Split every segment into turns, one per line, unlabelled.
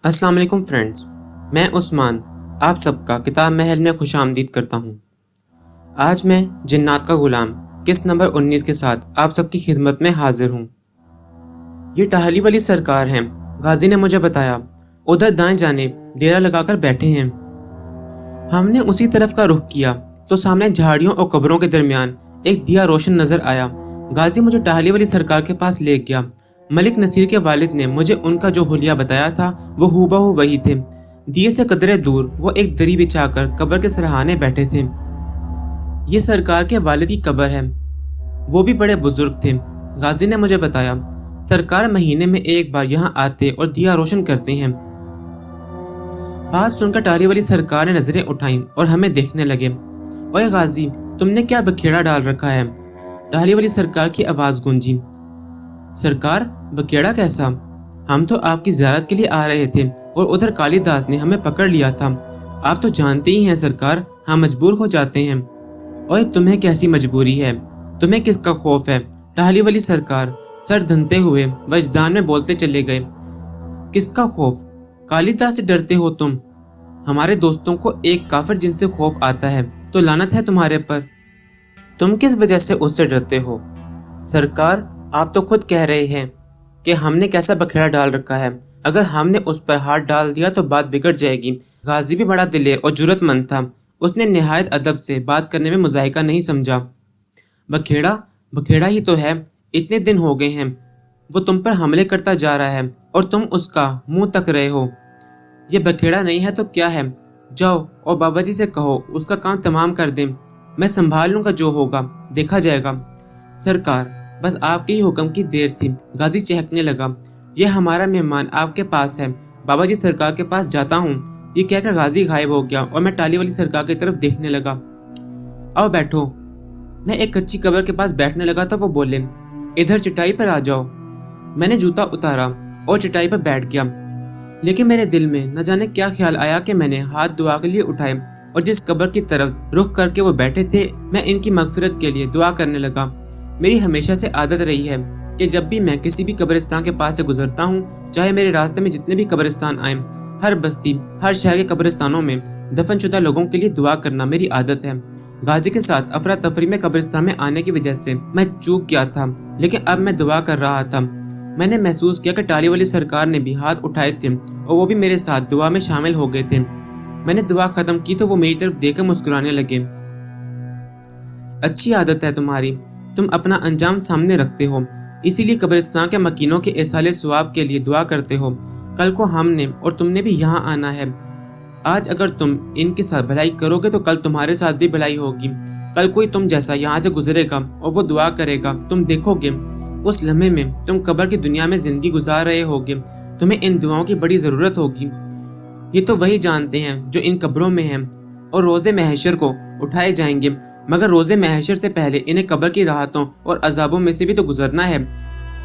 السلام علیکم فرینڈز، میں عثمان آپ سب کا کتاب محل میں خوش آمدید کرتا ہوں۔ آج میں جنات کا غلام قسط نمبر 19 کے ساتھ آپ سب کی خدمت میں حاضر ہوں۔ یہ ٹہلی والی سرکار ہیں، غازی نے مجھے بتایا، ادھر دائیں جانب ڈیرا لگا کر بیٹھے ہیں۔ ہم نے اسی طرف کا رخ کیا تو سامنے جھاڑیوں اور قبروں کے درمیان ایک دیا روشن نظر آیا۔ غازی مجھے ٹہلی والی سرکار کے پاس لے گیا۔ ملک نصیر کے والد نے مجھے ان کا جو حلیہ بتایا تھا وہ ہو بہو وہی تھے۔ دیے سے قدرے دور وہ ایک دری بچھا کر قبر کے سرہانے بیٹھے تھے۔ یہ سرکار کے والد کی قبر ہے، وہ بھی بڑے بزرگ تھے۔ غازی نے مجھے بتایا، سرکار مہینے میں ایک بار یہاں آتے اور دیا روشن کرتے ہیں۔ بات سن کر ٹہلی والی سرکار نے نظریں اٹھائیں اور ہمیں دیکھنے لگے۔ اوے غازی، تم نے کیا بکھیڑا ڈال رکھا ہے؟ ٹہلی والی سرکار کی آواز گونجی۔ سرکار، بکیڑا کیسا؟ ہم تو آپ کی زیارت کے لیے آ رہے تھے اور ادھر کالی داس نے ہمیں پکڑ لیا تھا۔ آپ تو جانتے ہی ہیں سرکار، ہم مجبور ہو جاتے ہیں۔ اوے تمہیں کیسی مجبوری ہے؟ تمہیں کس کا خوف ہے؟ ٹہلی والی سرکار سر دھنتے ہوئے وجدان میں بولتے چلے گئے۔ کس کا خوف؟ کالی داس سے ڈرتے ہو تم؟ ہمارے دوستوں کو ایک کافر جن سے خوف آتا ہے تو لعنت ہے تمہارے پر۔ تم کس وجہ سے اس سے ڈرتے ہو؟ سرکار، آپ تو خود کہہ رہے ہیں کہ ہم نے کیسا بکھیڑا ڈال رکھا ہے، اگر ہم نے اس پر ہاتھ ڈال دیا تو بات بگڑ جائے گی۔ غازی بھی بڑا دلیر اور جرأت مند تھا، اس نے نہایت ادب سے بات کرنے میں مضاحکہ نہیں سمجھا۔ بکھیڑا ہی تو ہے، اتنے دن ہو گئے ہیں وہ تم پر حملے کرتا جا رہا ہے اور تم اس کا منہ تک رہے ہو۔ یہ بکھیڑا نہیں ہے تو کیا ہے؟ جاؤ اور بابا جی سے کہو اس کا کام تمام کر دیں، میں سنبھال لوں گا، جو ہوگا دیکھا جائے گا۔ سرکار، بس آپ کے ہی حکم کی دیر تھی۔ غازی چہکنے لگا۔ یہ ہمارا مہمان آپ کے پاس ہے، بابا جی سرکار کے پاس جاتا ہوں۔ یہ کہہ کر غازی غائب ہو گیا اور میں ٹالی والی سرکار کی طرف دیکھنے لگا۔ آؤ بیٹھو۔ میں ایک کچی قبر کے پاس بیٹھنے لگا تو وہ بولے، ادھر چٹائی پر آ جاؤ۔ میں نے جوتا اتارا اور چٹائی پر بیٹھ گیا، لیکن میرے دل میں نہ جانے کیا خیال آیا کہ میں نے ہاتھ دعا کے لیے اٹھائے اور جس قبر کی طرف رخ کر کے وہ بیٹھے تھے میں ان کی مغفرت کے لیے دعا کرنے لگا۔ میری ہمیشہ سے عادت رہی ہے کہ جب بھی میں کسی بھی قبرستان کے پاس سے گزرتا ہوں، چاہے میرے راستے میں جتنے بھی قبرستان آئیں، ہر بستی، ہر شہر کے قبرستانوں میں دفن شدہ لوگوں کے لیے دعا کرنا میری عادت ہے۔ غازی کے ساتھ افراتفری میں قبرستان میں آنے کی وجہ سے میں چوک گیا تھا، لیکن اب میں دعا کر رہا تھا۔ میں نے محسوس کیا کہ ٹالی والی سرکار نے بھی ہاتھ اٹھائے تھے اور وہ بھی میرے ساتھ دعا میں شامل ہو گئے تھے۔ میں نے دعا ختم کی تو وہ میری طرف دیکھ کر مسکرانے لگے۔ اچھی عادت ہے تمہاری، تم اپنا انجام سامنے رکھتے ہو، اسی لیے قبرستان کے مکینوں کے ایصال ثواب کے لیے دعا کرتے ہو۔ کل کو ہم نے اور تم نے بھی یہاں آنا ہے۔ آج اگر تم ان کے ساتھ بھلائی کرو گے تو کل تمہارے ساتھ بھی بھلائی ہوگی۔ کل کوئی تم جیسا یہاں سے گزرے گا اور وہ دعا کرے گا، تم دیکھو گے اس لمحے میں تم قبر کی دنیا میں زندگی گزار رہے ہوگے، تمہیں ان دعاؤں کی بڑی ضرورت ہوگی۔ یہ تو وہی جانتے ہیں جو ان قبروں میں ہیں اور روز محشر کو اٹھائے جائیں گے، مگر روز محشر سے پہلے انہیں قبر کی راحتوں اور عذابوں میں سے بھی تو گزرنا ہے۔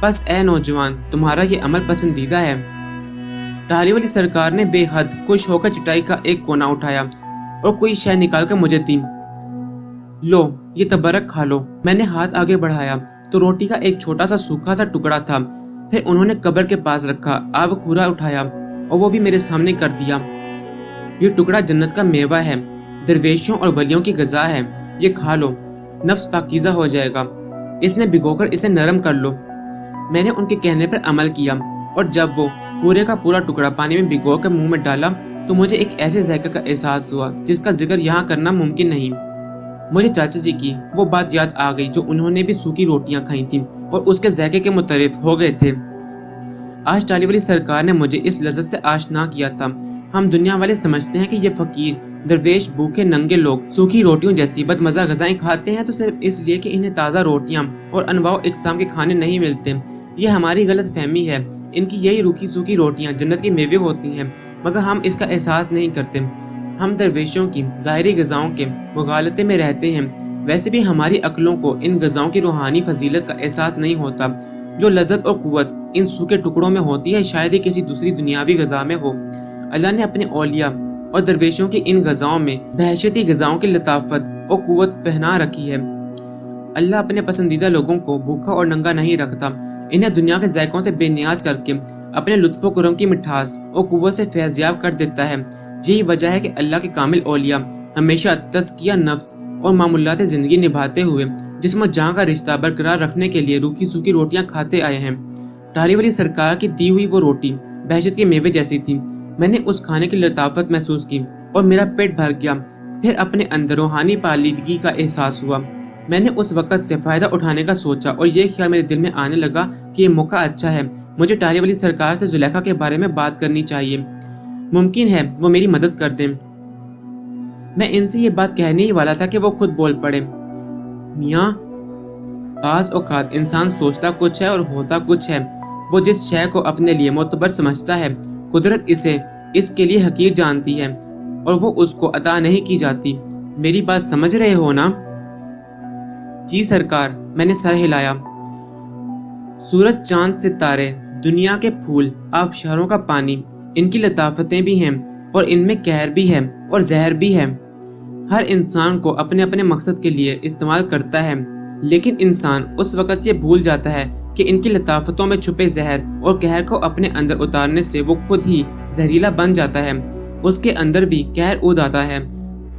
بس اے نوجوان، تمہارا یہ عمل پسندیدہ ہے۔ ٹہلی والی سرکار نے بے حد خوش ہو کر چٹائی کا ایک کونا اٹھایا اور کوئی شے نکال کر مجھے دی۔ لو، یہ تبرک کھا لو۔ میں نے ہاتھ آگے بڑھایا تو روٹی کا ایک چھوٹا سا سوکھا سا ٹکڑا تھا۔ پھر انہوں نے قبر کے پاس رکھا آب کھورا اٹھایا اور وہ بھی میرے سامنے کر دیا۔ یہ ٹکڑا جنت کا میوہ ہے، درویشوں اور ولیوں کی غذا ہے، یہ کھا لو، نفس پاکیزہ ہو جائے گا۔ اس میں بھگو کر اسے نرم کر لو۔ میں نے ان کے کہنے پر عمل کیا اور جب وہ پورے کا پورا ٹکڑا پانی میں بھگو کر منہ میں ڈالا تو مجھے ایک ایسے ذائقہ کا احساس ہوا جس کا ذکر یہاں کرنا ممکن نہیں۔ مجھے چاچا جی کی وہ بات یاد آ گئی جو انہوں نے بھی سوکھی روٹیاں کھائی تھیں اور اس کے ذائقے کے متعارف ہو گئے تھے۔ آج ٹالی والی سرکار نے مجھے اس لذت سے آشنا کیا تھا۔ ہم دنیا والے سمجھتے ہیں کہ یہ فقیر، درویش، بھوکے ننگے لوگ سوکھی روٹیوں جیسی بدمزہ غذائیں کھاتے ہیں تو صرف اس لیے کہ انہیں تازہ روٹیاں اور انواع و اقسام کے کھانے نہیں ملتے۔ یہ ہماری غلط فہمی ہے۔ ان کی یہی روکھی سوکھی روٹیاں جنت کے میوے ہوتی ہیں، مگر ہم اس کا احساس نہیں کرتے۔ ہم درویشوں کی ظاہری غذاؤں کے مغالطے میں رہتے ہیں۔ ویسے بھی ہماری عقلوں کو ان غذاؤں کی روحانی فضیلت کا احساس نہیں ہوتا۔ جو لذت اور قوت ان سوکھے ٹکڑوں میں ہوتی ہے شاید ہی کسی دوسری دنیاوی غذا میں ہو۔ اللہ نے اپنے اولیاء اور درویشوں کی ان غذاؤں میں دہشتی غذاؤں کی لطافت اور قوت پہنا رکھی ہے۔ اللہ اپنے پسندیدہ لوگوں کو بھوکا اور ننگا نہیں رکھتا، انہیں دنیا کے ذائقوں سے بے نیاز کر کے اپنے لطف و کرم کی مٹھاس اور قوت سے فیضیاب کر دیتا ہے۔ یہی وجہ ہے کہ اللہ کے کامل اولیاء ہمیشہ تزکیہ نفس اور معمولات زندگی نبھاتے ہوئے جسم و جان کا رشتہ برقرار رکھنے کے لیے روکھی سوکھی روٹیاں کھاتے آئے ہیں۔ ٹالی والی سرکار کی دی ہوئی وہ روٹی بہشت کے میوے جیسی تھی۔ میں نے اس کھانے کی لطافت محسوس کی اور میرا پیٹ بھر گیا۔ پھر اپنے اندر روحانی پالیدگی کا احساس ہوا۔ میں نے اس وقت سے فائدہ اٹھانے کا سوچا اور یہ خیال میرے دل میں آنے لگا کہ یہ موقع اچھا ہے، مجھے ٹالی والی سرکار سے زلیخا کے بارے میں بات کرنی چاہیے، ممکن ہے وہ میری مدد کر دیں۔ میں ان سے یہ بات کہنے ہی والا تھا کہ وہ خود بول پڑے، میاں، بعض اوقات انسان سوچتا کچھ ہے اور ہوتا کچھ ہے۔ وہ جس شے کو اپنے لیے معتبر سمجھتا ہے، قدرت اسے اس کے لیے حقیر جانتی ہے اور وہ اس کو عطا نہیں کی جاتی۔ میری بات سمجھ رہے ہو نا؟ جی سرکار، میں نے سر ہلایا۔ سورج، چاند، ستارے، دنیا کے پھول، آبشاروں کا پانی، ان کی لطافتیں بھی ہیں اور ان میں قہر بھی ہے اور زہر بھی ہے۔ ہر انسان کو اپنے اپنے مقصد کے لیے استعمال کرتا ہے، لیکن انسان اس وقت یہ بھول جاتا ہے کہ ان کی لطافتوں میں چھپے زہر اور قہر کو اپنے اندر اتارنے سے وہ خود ہی زہریلا بن جاتا ہے۔ اس کے اندر بھی قہر اود آتا ہے۔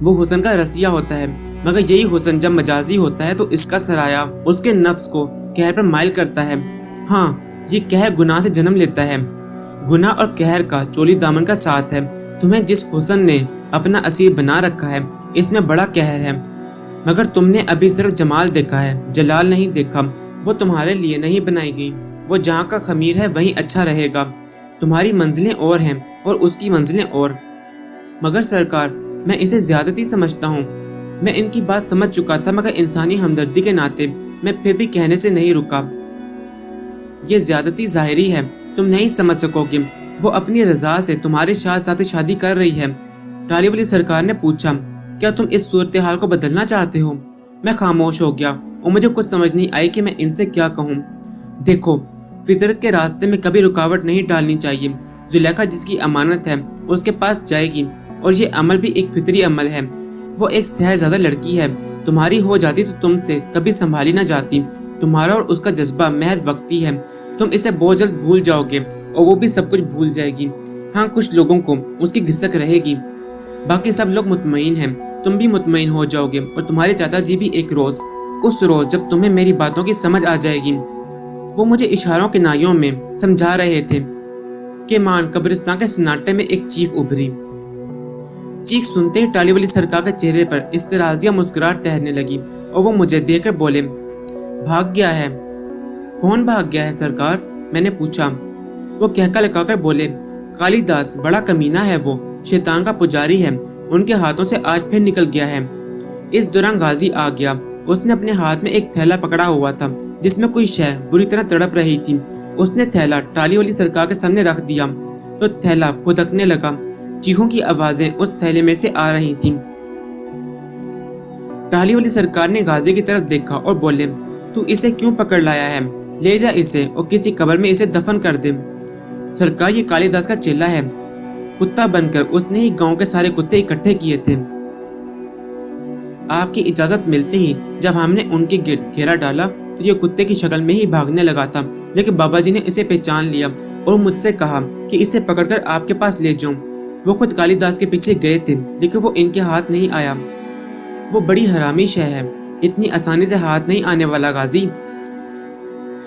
وہ حسن کا رسیہ ہوتا ہے، مگر یہی حسن جب مجازی ہوتا ہے تو اس کا سرایہ اس کے نفس کو قہر پر مائل کرتا ہے۔ ہاں، یہ قہر گناہ سے جنم لیتا ہے۔ گناہ اور قہر کا چولی دامن کا ساتھ ہے۔ تمہیں جس حسن نے اپنا اسیر بنا رکھا ہے، اس میں بڑا قہر ہے، مگر تم نے ابھی صرف جمال دیکھا ہے، جلال نہیں دیکھا۔ وہ تمہارے لیے نہیں بنائی گئی، وہ جہاں کا خمیر ہے وہیں اچھا رہے گا۔ تمہاری منزلیں اور ہیں اور اس کی منزلیں اور۔ مگر سرکار، میں اسے زیادتی سمجھتا ہوں۔ میں ان کی بات سمجھ چکا تھا، مگر انسانی ہمدردی کے ناطے میں پھر بھی کہنے سے نہیں رکا۔ یہ زیادتی ظاہری ہے، تم نہیں سمجھ سکو گے۔ وہ اپنی رضا سے تمہارے ساتھ شادی کر رہی ہے۔ ٹالی والی سرکار نے پوچھا، کیا تم اس صورتحال کو بدلنا چاہتے ہو؟ میں خاموش ہو گیا اور مجھے کچھ سمجھ نہیں آئی کہ میں ان سے کیا کہوں۔ دیکھو، فطرت کے راستے میں کبھی رکاوٹ نہیں ڈالنی چاہیے۔ زلیخا جس کی امانت ہے اس کے پاس جائے گی، اور یہ عمل بھی ایک فطری عمل ہے۔ وہ ایک شہرزادہ لڑکی ہے، تمہاری ہو جاتی تو تم سے کبھی سنبھالی نہ جاتی۔ تمہارا اور اس کا جذبہ محض وقتی ہے، تم اسے بہت جلد بھول جاؤ گے اور وہ بھی سب کچھ بھول جائے گی۔ ہاں، کچھ لوگوں کو اس کی گھسک رہے گی، باقی سب لوگ مطمئن ہیں۔ تم بھی مطمئن ہو جاؤ گے اور تمہارے چاچا جی بھی ایک روز، اس روز جب تمہیں میری باتوں کی سمجھ آ جائے گی۔ وہ مجھے اشاروں کے نائیوں میں سمجھا رہے تھے کہ مان قبرستان کے سناٹے میں ایک چیخ ابھری۔ چیخ سنتے ہی ٹالی والی سرکار کے چہرے پر اضطرازیہ مسکراہٹ ٹہرنے لگی اور وہ مجھے دیکھ کر بولے، بھاگ گیا ہے؟ کون بھاگ گیا ہے سرکار؟ میں نے پوچھا۔ وہ کہکا لگا کر بولے، کالی داس، بڑا کمینہ ہے وہ، شیطان کا پجاری ہے، ان کے ہاتھوں سے آج پھر نکل گیا ہے۔ اس دوران غازی آ گیا۔ اس نے اپنے ہاتھ میں ایک تھیلا پکڑا ہوا تھا جس میں کوئی شے بری طرح تڑپ رہی تھی۔ اس نے تھیلا ٹالی والی سرکار کے سامنے رکھ دیا تو تھیلا پھدکنے لگا۔ چیخوں کی آوازیں اس تھیلے میں سے آ رہی تھیں۔ ٹالی والی سرکار نے غازی کی طرف دیکھا اور بولے، تو اسے کیوں پکڑ لایا ہے؟ لے جا اسے اور کسی قبر میں اسے دفن کر دے۔ سرکار، یہ کالی داس کا چیلا ہے، کتا بن کر اس نے ہی گاؤں کے سارے کتے اکٹھے کیے تھے۔ آپ کی اجازت ملتے ہی جب ہم نے ان کے گھیرا ڈالا تو یہ کتے کی شکل میں ہی بھاگنے لگا تھا، لیکن بابا جی نے اسے پہچان لیا اور مجھ سے کہا کہ اسے پکڑ کر آپ کے پاس لے جاؤں۔ وہ خود کالی داس کے پیچھے گئے تھے، لیکن وہ ان کے ہاتھ نہیں آیا۔ وہ بڑی حرامی شے ہے، اتنی آسانی سے ہاتھ نہیں آنے والا غازی۔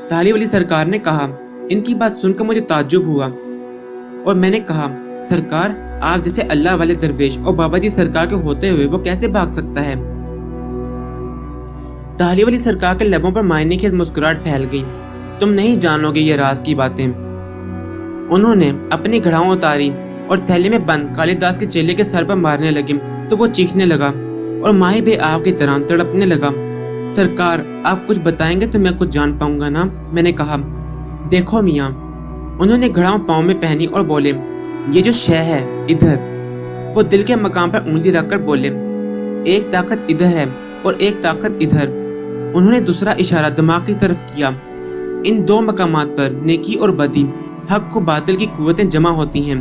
ٹالی والی سرکار نے کہا۔ ان کی بات سن کر مجھے تعجب ہوا اور میں نے کہا، سرکار، آپ جیسے اللہ والے درویش اور بابا جی سرکار کے ہوتے ہوئے وہ کیسے بھاگ سکتا ہے؟ ٹالی والی سرکار کے لبوں پر معنی کی مسکراہٹ پھیل گئی۔ تم نہیں جانو گے یہ راز کی باتیں۔ انہوں نے اپنی گھڑاؤں اتاری اور تھیلے میں بند کالی داس کے چیلے کے سر پر مارنے لگے تو وہ چیخنے لگا اور ماہی بے آب کی طرح تڑپنے لگا۔ سرکار، آپ کچھ بتائیں گے تو میں کچھ جان پاؤں گا نا؟ میں نے کہا۔ دیکھو میاں، انہوں نے گھڑاؤں پاؤں میں پہنی اور بولے، یہ جو شے ہے ادھر۔ وہ دل کے مقام پر انگلی رکھ کر بولے، ایک طاقت ادھر ہے اور ایک طاقت ادھر۔ انہوں نے دوسرا اشارہ دماغ کی طرف کیا۔ ان دو مقامات پر نیکی اور بدی، حق و باطل کی قوتیں جمع ہوتی ہیں۔